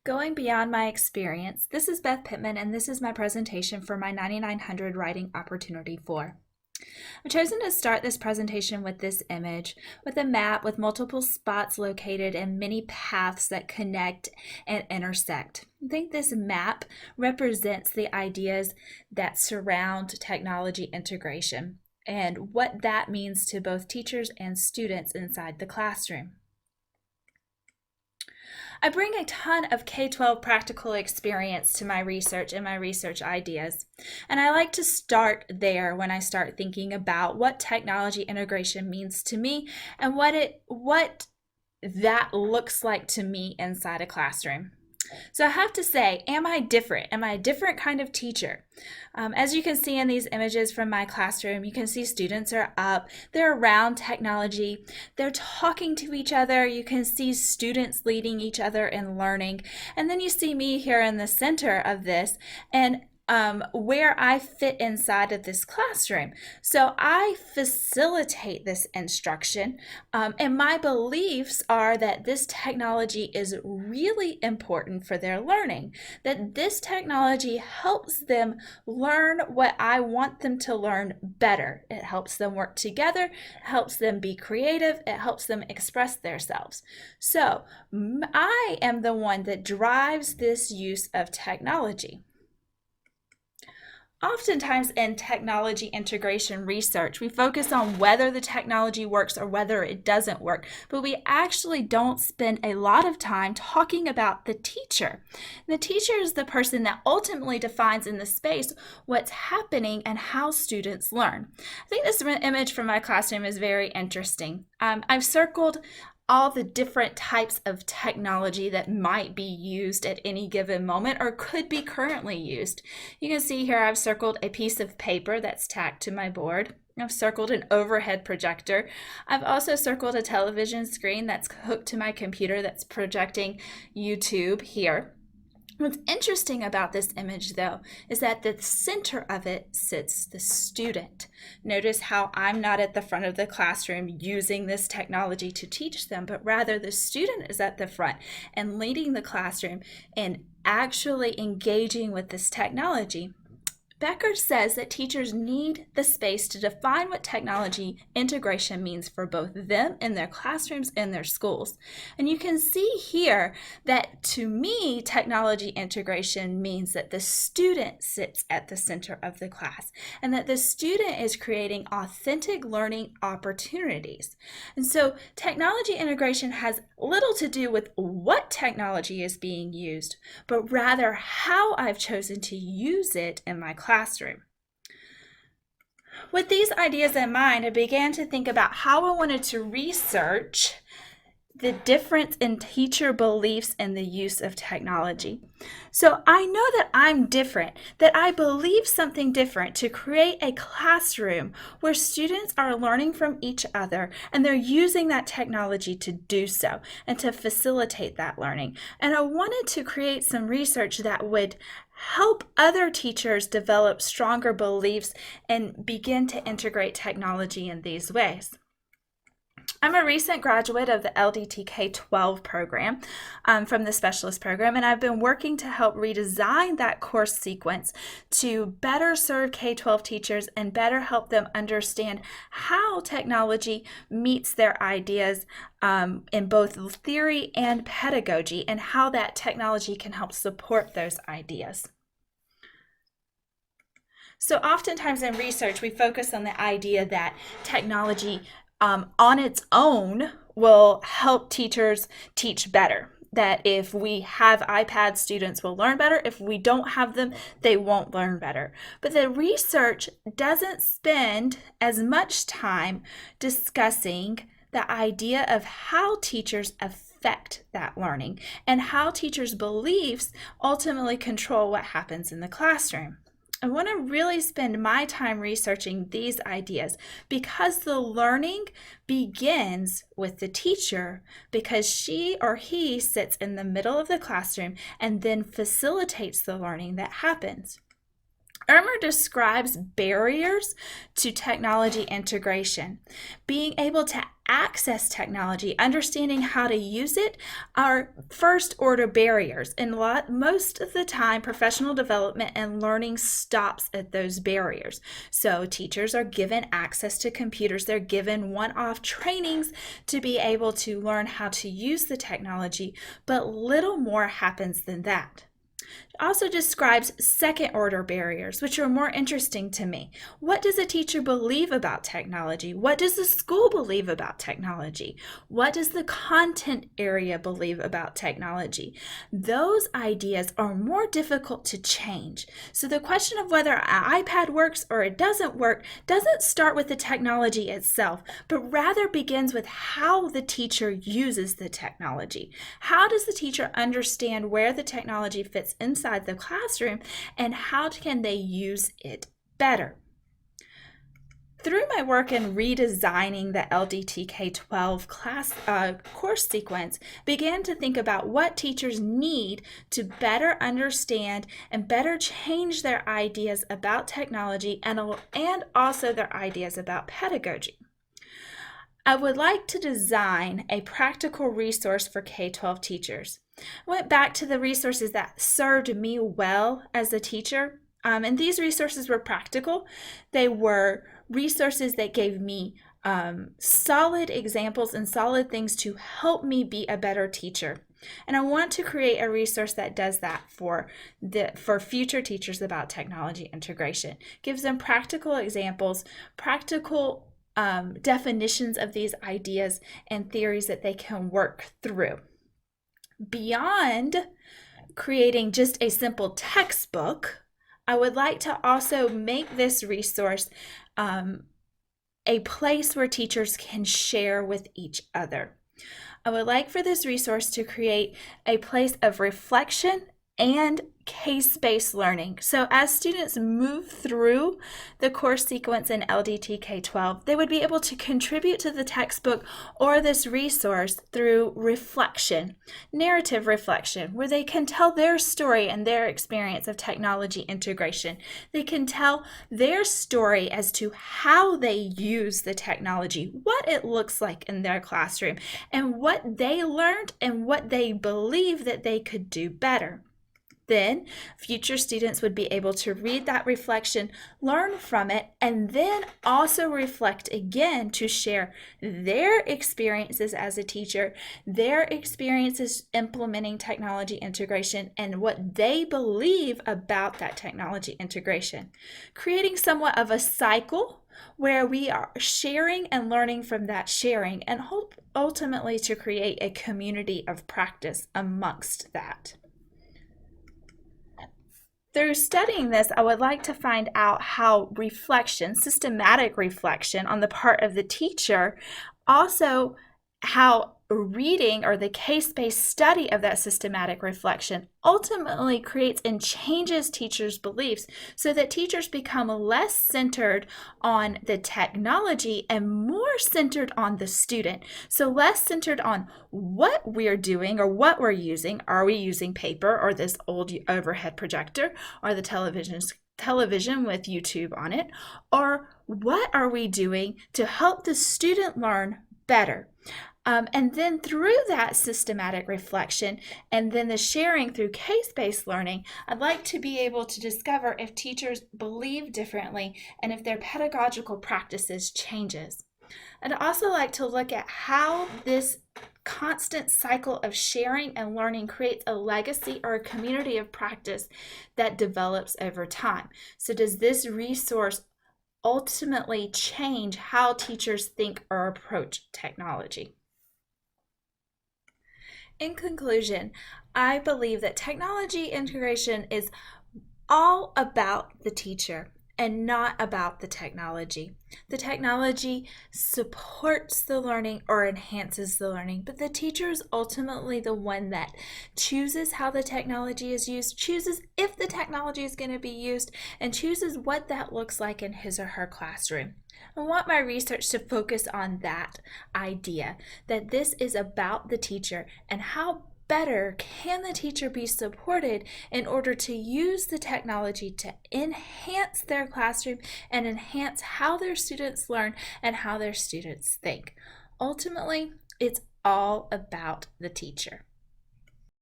Going beyond my experience, this is Beth Pitman, and this is my presentation for my 9900 Writing Opportunity 4. I've chosen to start this presentation with this image, with a map with multiple spots located and many paths that connect and intersect. I think this map represents the ideas that surround technology integration and what that means to both teachers and students inside the classroom. I bring a ton of K-12 practical experience to my research and my research ideas, and I like to start there when I start thinking about what technology integration means to me and what that looks like to me inside a classroom. So I have to say, am I different? Am I a different kind of teacher? As you can see in these images from my classroom, you can see students are up, they're around technology, they're talking to each other, you can see students leading each other in learning, and then you see me here in the center of this, and where I fit inside of this classroom. So I facilitate this instruction, and my beliefs are that this technology is really important for their learning, that this technology helps them learn what I want them to learn better. It helps them work together, it helps them be creative, it helps them express themselves. So I am the one that drives this use of technology. Oftentimes in technology integration research, we focus on whether the technology works or whether it doesn't work, but we actually don't spend a lot of time talking about the teacher. The teacher is the person that ultimately defines in the space what's happening and how students learn. I think this image from my classroom is very interesting. I've circled all the different types of technology that might be used at any given moment or could be currently used. You can see here I've circled a piece of paper that's tacked to my board. I've circled an overhead projector. I've also circled a television screen that's hooked to my computer that's projecting YouTube here. What's interesting about this image, though, is that the center of it sits the student. Notice how I'm not at the front of the classroom using this technology to teach them, but rather the student is at the front and leading the classroom and actually engaging with this technology. Becker says that teachers need the space to define what technology integration means for both them in their classrooms and their schools. And you can see here that to me, technology integration means that the student sits at the center of the class and that the student is creating authentic learning opportunities. And so technology integration has little to do with what technology is being used, but rather how I've chosen to use it in my classroom. With these ideas in mind, I began to think about how I wanted to research the difference in teacher beliefs and the use of technology. So I know that I'm different, that I believe something different to create a classroom where students are learning from each other and they're using that technology to do so and to facilitate that learning. And I wanted to create some research that would help other teachers develop stronger beliefs and begin to integrate technology in these ways. I'm a recent graduate of the LDT K-12 program from the specialist program, and I've been working to help redesign that course sequence to better serve K-12 teachers and better help them understand how technology meets their ideas in both theory and pedagogy, and how that technology can help support those ideas. So oftentimes in research, we focus on the idea that technology on its own will help teachers teach better. That if we have iPads, students will learn better. If we don't have them, they won't learn better. But the research doesn't spend as much time discussing the idea of how teachers affect that learning and how teachers' beliefs ultimately control what happens in the classroom. I want to really spend my time researching these ideas because the learning begins with the teacher, because she or he sits in the middle of the classroom and then facilitates the learning that happens. Irmer describes barriers to technology integration. Being able to access technology, understanding how to use it, are first order barriers. And most of the time, professional development and learning stops at those barriers. So teachers are given access to computers. They're given one-off trainings to be able to learn how to use the technology, but little more happens than that. It also describes second order barriers, which are more interesting to me. What does a teacher believe about technology? What does the school believe about technology? What does the content area believe about technology? Those ideas are more difficult to change. So the question of whether an iPad works or it doesn't work doesn't start with the technology itself, but rather begins with how the teacher uses the technology. How does the teacher understand where the technology fits inside the classroom, and how can they use it better? Through my work in redesigning the LDT K-12 course sequence, began to think about what teachers need to better understand and better change their ideas about technology and also their ideas about pedagogy. I would like to design a practical resource for K-12 teachers. I went back to the resources that served me well as a teacher, and these resources were practical. They were resources that gave me solid examples and solid things to help me be a better teacher. And I want to create a resource that does that for future teachers about technology integration. Gives them practical examples, practical definitions of these ideas and theories that they can work through. Beyond creating just a simple textbook, I would like to also make this resource a place where teachers can share with each other. I would like for this resource to create a place of reflection and case-based learning. So as students move through the course sequence in LDT K-12, they would be able to contribute to the textbook or this resource through reflection, narrative reflection, where they can tell their story and their experience of technology integration. They can tell their story as to how they use the technology, what it looks like in their classroom, and what they learned and what they believe that they could do better. Then future students would be able to read that reflection, learn from it, and then also reflect again to share their experiences as a teacher, their experiences implementing technology integration, and what they believe about that technology integration. Creating somewhat of a cycle where we are sharing and learning from that sharing, and hope ultimately to create a community of practice amongst that. Through studying this, I would like to find out how reflection, systematic reflection on the part of the teacher, also how reading or the case-based study of that systematic reflection ultimately creates and changes teachers' beliefs so that teachers become less centered on the technology and more centered on the student. So less centered on what we're doing or what we're using. Are we using paper or this old overhead projector or the television with YouTube on it? Or what are we doing to help the student learn better? And then through that systematic reflection and then the sharing through case-based learning, I'd like to be able to discover if teachers believe differently and if their pedagogical practices changes. I'd also like to look at how this constant cycle of sharing and learning creates a legacy or a community of practice that develops over time. So does this resource ultimately change how teachers think or approach technology? In conclusion, I believe that technology integration is all about the teacher and not about the technology. The technology supports the learning or enhances the learning, but the teacher is ultimately the one that chooses how the technology is used, chooses if the technology is going to be used, and chooses what that looks like in his or her classroom. I want my research to focus on that idea, that this is about the teacher and how better can the teacher be supported in order to use the technology to enhance their classroom and enhance how their students learn and how their students think? Ultimately, it's all about the teacher.